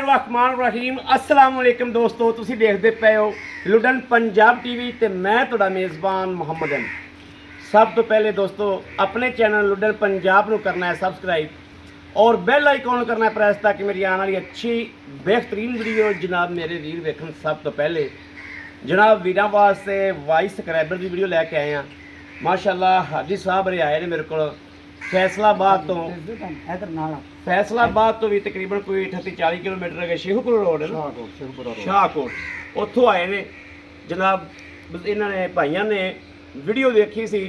बिस्मिल्लाहिर्रहमानिर्रहीम अस्सलाम वालेकुम दोस्तों, तुसी देखते पे हो लुडन पंजाब टीवी ते मैं तुहाडा मेज़बान मुहम्मद अली। सब तो पहले दोस्तों अपने चैनल लुडन पंजाब नूं करना है सबसक्राइब और बैल आइकॉन करना है प्रेस ताकि मेरी आने वाली अच्छी बेहतरीन वीडियो जनाब मेरे वीर वेखन। सब तो पहले जनाब वीरां वास्ते वाइस सबसक्राइबर की वीडियो लैके आए हैं। माशाअल्लाह हाजी साहब रे आए ने मेरे को फैसलाबाद तो फैसलाबाद तो भी तकरीबन कोई 38-40 किलोमीटर है शेखुपुर रोड है ना शाहकोट उत्थों आए ने जनाब। इन्होंने भाइयों ने वीडियो देखी सी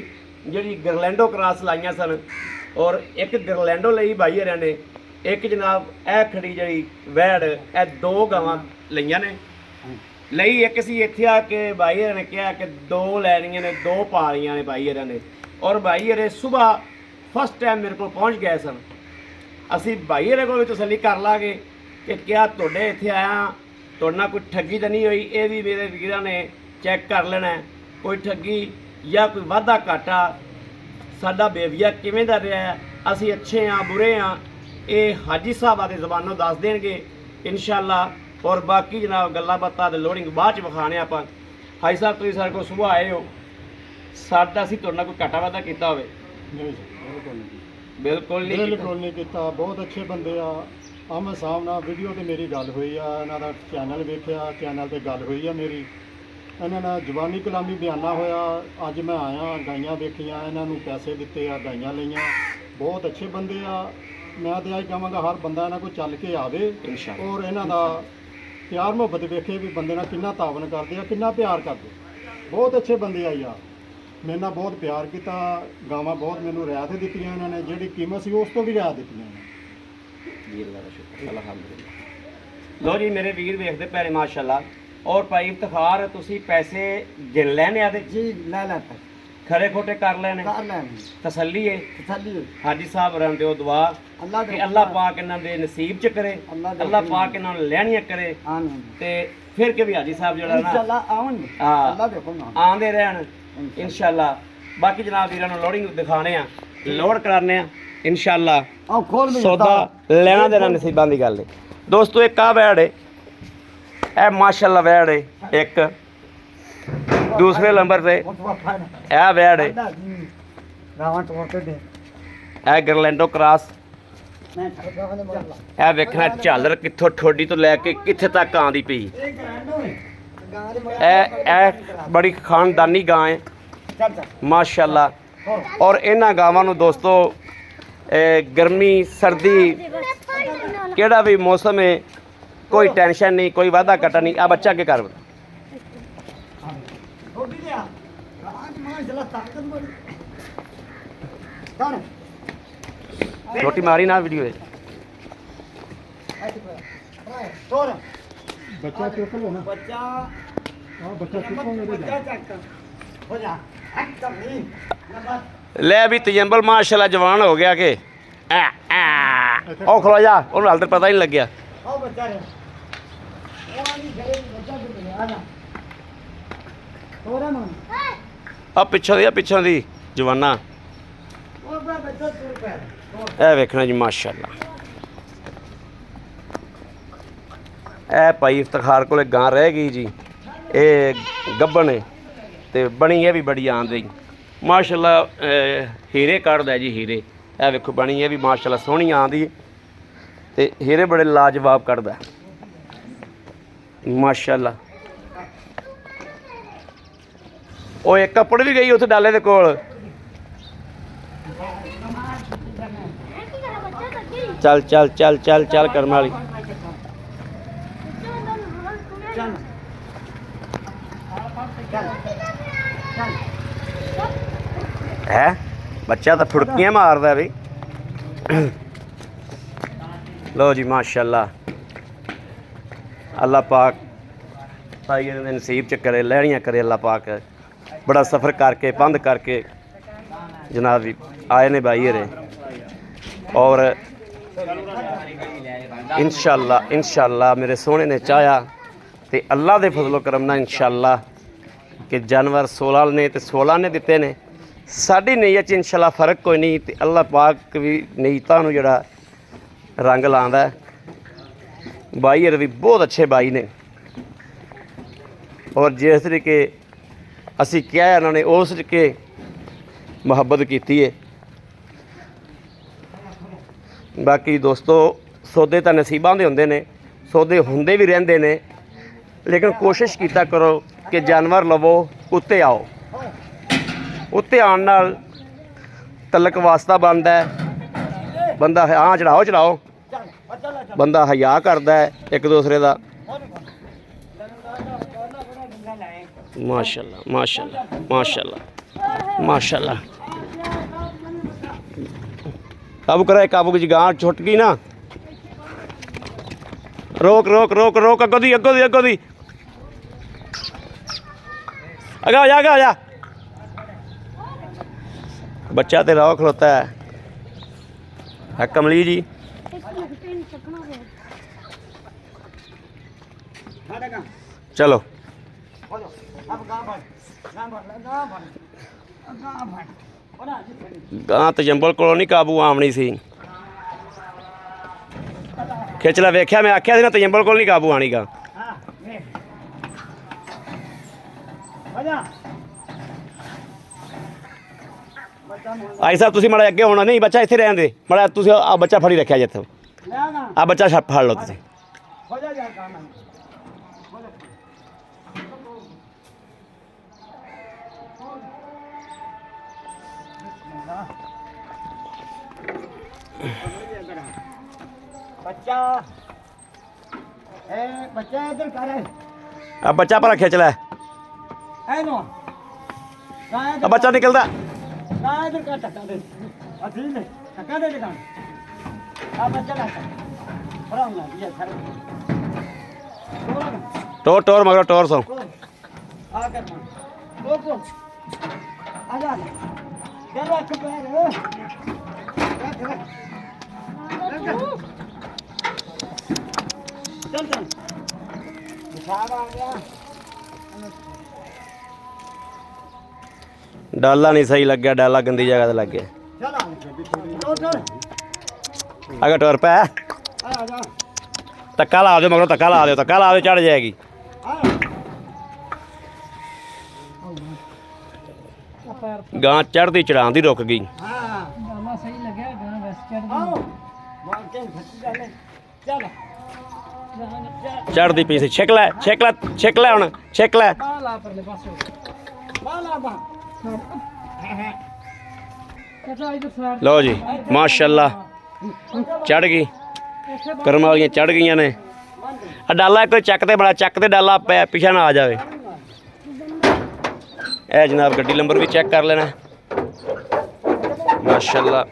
जी गरलैंडो क्रॉस लाइया सन और एक गरलैंडो ली भाई हर ने एक जनाब ए खड़ी जी वैड़ ए दो गावां लईया ने लई एक सी इत्थे आके भाई हर ने कहा कि दो लैनियां ने दो पालियां ने भाई हर ने और भाई हरे सुबह फर्स्ट टाइम मेरे को पहुँच गए सन। असी भाई हरे को तसली कर लाँगे कि क्या तुहाडे इत्थे आया तुहाडे नाल कोई ठगी तो नहीं हुई। ये भी मेरे वीरां ने चैक कर लेना है कोई ठगी या कोई वाधा घाटा साडा बेविया किवें दा रहा है, असी अच्छे हाँ बुरे हाँ, ये हाजी साहब आदि जबानों दस देंगे इंशाअल्लाह। और बाकी जनाब गल्लां बातां ते लोडिंग बाद च विखाने आपां। हाजी साहब तुसीं साडे कोल सुबह आए हो, साडा असीं तुहाडे नाल कोई घाटा वाधा कीता होवे? बिल्कुल नहीं किया। बहुत अच्छे बंदे आ आमने सामने वीडियो तो मेरी गल हुई आ, इन्हां दा चैनल वेखिया, चैनल ते गल हुई आ मेरी, इन्हां नाल जवानी कलामी बयाना होया। अज मैं आया गाइयां वेखियां, इन्हां नूं पैसे दिते आ, गाइयां लईयां। बहुत अच्छे बंदे आ। मैं तो अज कहांगा हर बंदा इन्हां कोल चल के आवे और इन्हां दा प्यार मुहब्बत वेखे भी बंदे नाल किन्ना तावन करदे आ, किन्ना प्यार करदे। बहुत अच्छे बंदे आ यार, मेरे नाल बहुत प्यार किया। गावां बहुत मैनूं रियायत दित्तियां इन्होंने, जिहड़ी कीमत सी उस तो भी रियायत दित्तियां लो जी मेरे वीर वेखते पैरे माशाअल्लाह। और भाई इफ्तिखार तुसी पैसे गिन लैने आ जी लै लै खरे खोटे कर लेने तसल्ली है हाजी साहब रन दो दुआ कि अल्लाह पाक इन्हां दे नसीब च करे, अल्लाह पाक इन्हां नूं लैणियां करे ते फिर के भी हाजी साहब जेड़ा ना आंदे रहन इंशाअल्लाह। बाकी जनाब वीरां नूं लोडिंग दिखाने आ, लोड कराने आ इंशाअल्लाह। सौदा लेना देना नसीबां दी गल है दोस्तों। एक आ वैड़ है ए माशाअल्लाह वैड़ है, एक दूसरे नंबर पे ए वैड़ है ए गरलैंडो क्रॉस। ए वेखना झालर कित्थों ठोडी तो लैके कित्थे तक आंदी पई। ए बड़ी खानदानी गां है माशाअल्लाह। और इन्हां गावां नूं दोस्तों गर्मी सर्दी केड़ा भी मौसम है कोई टेंशन नहीं, कोई वादा घाटा नहीं। आ बच्चा के कर रोटी मारी ना वीडियो है बच्चा चुक लो ना, बच्चा चुको ले भी तजम्बल माशाल्लाह जवान हो गया के ओ खलो जा उन्हें हाल तक पता ही नहीं लग्या। पिछों दी जवाना ए वेखना जी माशाल्लाह। ए भाई इफ्तिखार को गां रह गई जी, ये गब्बन है ते बनी है भी बड़ी आंदी माशाल्लाह। हीरे कढ़दा जी हीरे, ए वेखो बनी है भी माशाल्लाह सोहनी आंदी ते हीरे बड़े लाजवाब कढ़दा माशाल्लाह। ओ एक कपड़ भी गई उस डाले दे कोल। चल चल चल चल चल करम वाली है बच्चा तो फुड़कियां मारदा भी। लो जी माशाल्लाह, अल्लाह पाक भाई नसीब च करे, लैनियां करे अल्लाह पाक। बड़ा सफ़र करके बंद करके जनाब भी आए ने भाई हरे और इंशाअल्लाह इंशाअल्लाह मेरे सोहने ने चाहा तो अल्लाह के फजलो करम नाल इंशाअल्लाह कि जानवर 16 ने तो 16 ने दिते ने। साडी नीयत च इंशाअल्लाह फ़र्क कोई नहीं तो अल्लाह पाक भी नीयतां नूं जिहड़ा रंग लांदा ਬਾਈ ਇਹ ਵੀ ਬਹੁਤ ਅੱਛੇ ਬਾਈ ਨੇ ਔਰ ਜਿਸ ਤਰੀਕੇ ਅਸੀਂ ਕਿਹਾ ਉਹਨਾਂ ਨੇ ਉਸ ਤਰੀਕੇ ਮੁਹੱਬਤ ਕੀਤੀ ਹੈ। ਬਾਕੀ ਦੋਸਤੋ ਸੌਦੇ ਤਾਂ ਨਸੀਬਾਂ ਦੇ ਹੁੰਦੇ ਨੇ, ਸੌਦੇ ਹੁੰਦੇ ਵੀ ਰਹਿੰਦੇ ਨੇ, ਲੇਕਿਨ ਕੋਸ਼ਿਸ਼ ਕੀਤਾ ਕਰੋ ਕਿ ਜਾਨਵਰ ਲਵੋ ਉੱਤੇ ਆਓ। ਉੱਤੇ ਆਉਣ ਨਾਲ ਤਲਕ ਵਾਸਤਾ ਬਣਦਾ ਹੈ, ਬੰਦਾ ਹਾਂ ਚੜਾਓ ਬੰਦਾ ਹਯਾ ਕਰਦਾ ਹੈ ਇੱਕ ਦੂਸਰੇ ਦਾ। ਮਾਸ਼ਾਅੱਲਾ ਮਾਸ਼ਾਅੱਲਾ ਮਾਸ਼ਾਅੱਲਾ ਮਾਸ਼ਾਅੱਲਾ। ਕਾਬੂ की गां छुट गई ना। रोक रोक रोक रोक अगो दी आगा आ जा। बच्चा तो रहो खलोता है कमली जी। चलो गां तो जंबल को नहीं काबू आमनी सी। खिचला वेख्या मैं आख्या ना तजंबल को नहीं काबू आनी गां। आई साहब तुसी माड़ा अगे होना नहीं, बच्चा इत्थे रहन दे माड़ा। तुसी आ बच्चा फड़ी रखा जिथे आ बच्चा फड़ लो तुसी। अब बच्चा पर खिंचला अब बच्चा निकलता। टोर टोर मगर टोर सो डाला नहीं सही लग गया, डाला गंदी जगह से लग गया। अगर टोर पे धक्का ला दो मगर धक्का ला दो चढ़ जाएगी। गां चढ़ती चढ़ाती रुक गई। चढ़ती पी सी छिक लै हुण छिक लै। लो जी माशाअल्लाह चढ़ गई, करम वालियां चढ़ गई ने। डाला कोई चकते बड़ा चकते डाला पिछा ना आ जाए। ए जनाब गड्डी नंबर भी चेक कर लेना माशाअल्लाह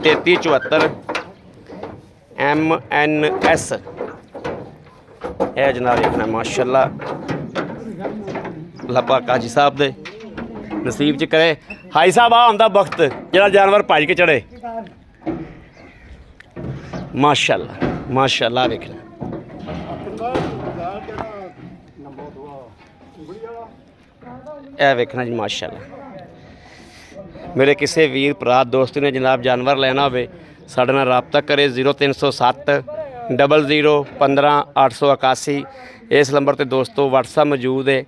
3374 MNS। ए जनाब देखना माशाअल्लाह अल्लाह काजी साहब दे नसीब च करे। हाई साहब आ आंदा वक्त जरा जानवर भज के चढ़े। माशाअल्लाह माशाअल्लाह देखना ए वेखना जी माशाअल्लाह। मेरे किसी वीर भरा दोस्त ने जनाब जानवर लेना हो साडे नाल राबता करे 0307 00 15 881। इस नंबर पर दोस्तों WhatsApp मौजूद है।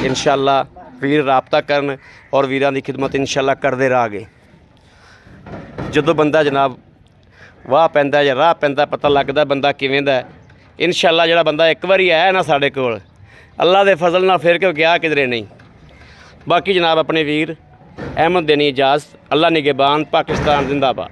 इंशाअल्लाह वीर राबता करन और वीरां दी खिदमत इंशाअल्लाह करते रहांगे। जदों बंदा जनाब वाह पैंदा या राह पैंदा पता लगदा बंदा किवें दा। इंशाअल्लाह जिहड़ा बंदा एक बारी आया ना साडे कोल अल्लाह दे फजल नाल फिर क्यों गया किधरे नहीं। बाकी जनाब अपने वीर अहमद देनी इजाज़त। अल्लाह निगहबान, पाकिस्तान जिंदाबाद।